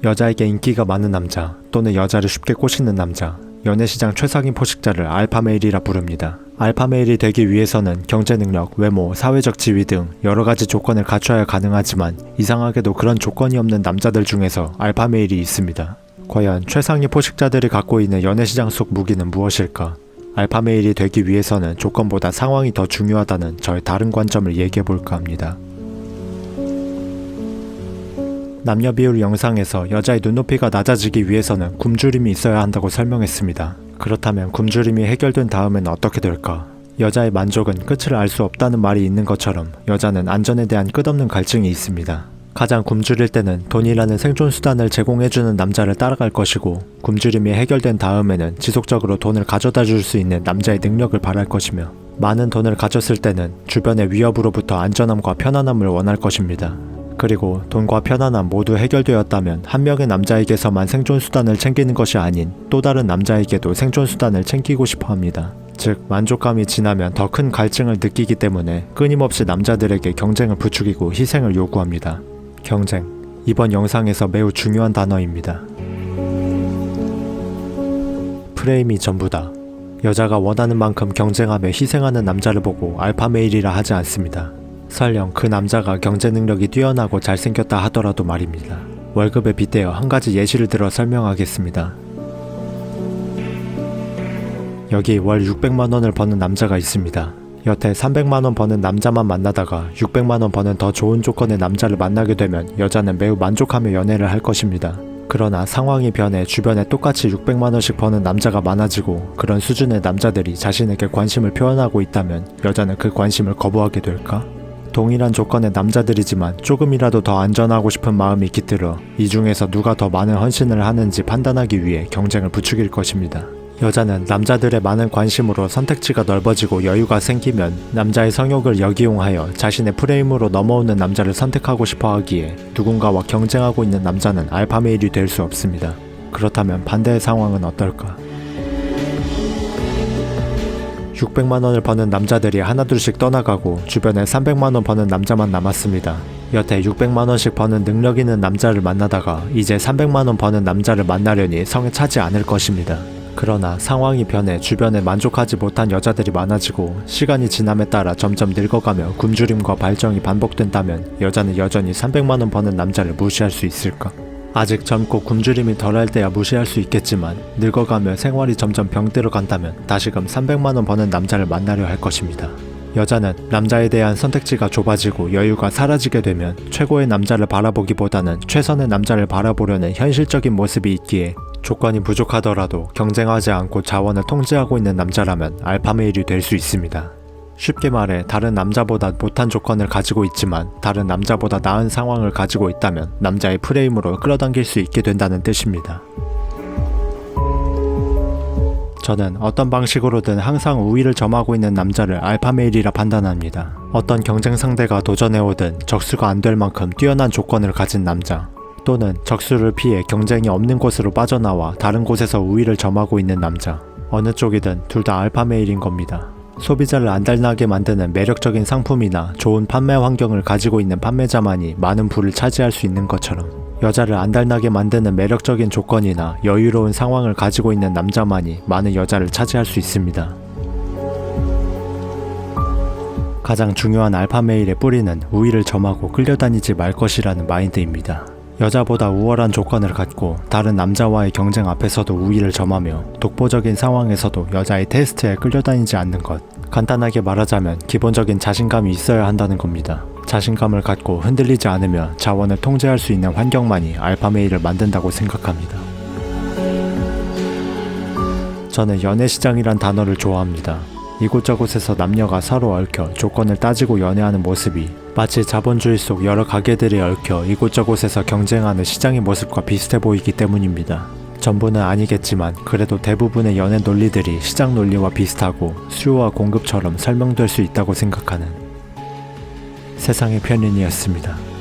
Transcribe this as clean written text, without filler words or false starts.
여자에게 인기가 많은 남자 또는 여자를 쉽게 꼬시는 남자, 연애시장 최상위 포식자를 알파메일이라 부릅니다. 알파메일이 되기 위해서는 경제능력, 외모, 사회적 지위 등 여러가지 조건을 갖춰야 가능하지만 이상하게도 그런 조건이 없는 남자들 중에서 알파메일이 있습니다. 과연 최상위 포식자들이 갖고 있는 연애시장 속 무기는 무엇일까? 알파메일이 되기 위해서는 조건보다 상황이 더 중요하다는 저의 다른 관점을 얘기해볼까 합니다. 남녀 비율 영상에서 여자의 눈높이가 낮아지기 위해서는 굶주림이 있어야 한다고 설명했습니다. 그렇다면 굶주림이 해결된 다음엔 어떻게 될까? 여자의 만족은 끝을 알 수 없다는 말이 있는 것처럼 여자는 안전에 대한 끝없는 갈증이 있습니다. 가장 굶주릴 때는 돈이라는 생존수단을 제공해주는 남자를 따라갈 것이고, 굶주림이 해결된 다음에는 지속적으로 돈을 가져다 줄 수 있는 남자의 능력을 바랄 것이며, 많은 돈을 가졌을 때는 주변의 위협으로부터 안전함과 편안함을 원할 것입니다. 그리고 돈과 편안함 모두 해결되었다면 한 명의 남자에게서만 생존수단을 챙기는 것이 아닌 또 다른 남자에게도 생존수단을 챙기고 싶어 합니다. 즉, 만족감이 지나면 더 큰 갈증을 느끼기 때문에 끊임없이 남자들에게 경쟁을 부추기고 희생을 요구합니다. 경쟁. 이번 영상에서 매우 중요한 단어입니다. 프레임이 전부다. 여자가 원하는 만큼 경쟁하며 희생하는 남자를 보고 알파메일이라 하지 않습니다. 설령 그 남자가 경제 능력이 뛰어나고 잘생겼다 하더라도 말입니다. 월급에 빗대어 한 가지 예시를 들어 설명하겠습니다. 여기 월 600만원을 버는 남자가 있습니다. 여태 300만원 버는 남자만 만나다가 600만원 버는 더 좋은 조건의 남자를 만나게 되면 여자는 매우 만족하며 연애를 할 것입니다. 그러나 상황이 변해 주변에 똑같이 600만원씩 버는 남자가 많아지고 그런 수준의 남자들이 자신에게 관심을 표현하고 있다면 여자는 그 관심을 거부하게 될까? 동일한 조건의 남자들이지만 조금이라도 더 안전하고 싶은 마음이 깃들어 이 중에서 누가 더 많은 헌신을 하는지 판단하기 위해 경쟁을 부추길 것입니다. 여자는 남자들의 많은 관심으로 선택지가 넓어지고 여유가 생기면 남자의 성욕을 역이용하여 자신의 프레임으로 넘어오는 남자를 선택하고 싶어 하기에 누군가와 경쟁하고 있는 남자는 알파메일이 될 수 없습니다. 그렇다면 반대의 상황은 어떨까? 600만원을 버는 남자들이 하나둘씩 떠나가고 주변에 300만원 버는 남자만 남았습니다. 여태 600만원씩 버는 능력 있는 남자를 만나다가 이제 300만원 버는 남자를 만나려니 성에 차지 않을 것입니다. 그러나 상황이 변해 주변에 만족하지 못한 여자들이 많아지고 시간이 지남에 따라 점점 늙어가며 굶주림과 발정이 반복된다면 여자는 여전히 300만원 버는 남자를 무시할 수 있을까? 아직 젊고 굶주림이 덜할 때야 무시할 수 있겠지만 늙어가며 생활이 점점 병들어 간다면 다시금 300만원 버는 남자를 만나려 할 것입니다. 여자는 남자에 대한 선택지가 좁아지고 여유가 사라지게 되면 최고의 남자를 바라보기보다는 최선의 남자를 바라보려는 현실적인 모습이 있기에 조건이 부족하더라도 경쟁하지 않고 자원을 통제하고 있는 남자라면 알파메일이 될 수 있습니다. 쉽게 말해 다른 남자보다 못한 조건을 가지고 있지만 다른 남자보다 나은 상황을 가지고 있다면 남자의 프레임으로 끌어당길 수 있게 된다는 뜻입니다. 저는 어떤 방식으로든 항상 우위를 점하고 있는 남자를 알파메일이라 판단합니다. 어떤 경쟁 상대가 도전해오든 적수가 안 될 만큼 뛰어난 조건을 가진 남자, 또는 적수를 피해 경쟁이 없는 곳으로 빠져나와 다른 곳에서 우위를 점하고 있는 남자, 어느 쪽이든 둘 다 알파메일인 겁니다. 소비자를 안달나게 만드는 매력적인 상품이나 좋은 판매 환경을 가지고 있는 판매자만이 많은 부를 차지할 수 있는 것처럼 여자를 안달나게 만드는 매력적인 조건이나 여유로운 상황을 가지고 있는 남자만이 많은 여자를 차지할 수 있습니다. 가장 중요한 알파메일의 뿌리는 우위를 점하고 끌려다니지 말 것이라는 마인드입니다. 여자보다 우월한 조건을 갖고 다른 남자와의 경쟁 앞에서도 우위를 점하며 독보적인 상황에서도 여자의 테스트에 끌려다니지 않는 것. 간단하게 말하자면 기본적인 자신감이 있어야 한다는 겁니다. 자신감을 갖고 흔들리지 않으며 자원을 통제할 수 있는 환경만이 알파메일을 만든다고 생각합니다. 저는 연애시장이란 단어를 좋아합니다. 이곳저곳에서 남녀가 서로 얽혀 조건을 따지고 연애하는 모습이 마치 자본주의 속 여러 가게들이 얽혀 이곳저곳에서 경쟁하는 시장의 모습과 비슷해 보이기 때문입니다. 전부는 아니겠지만 그래도 대부분의 연애 논리들이 시장 논리와 비슷하고 수요와 공급처럼 설명될 수 있다고 생각하는 세상의 편인이었습니다.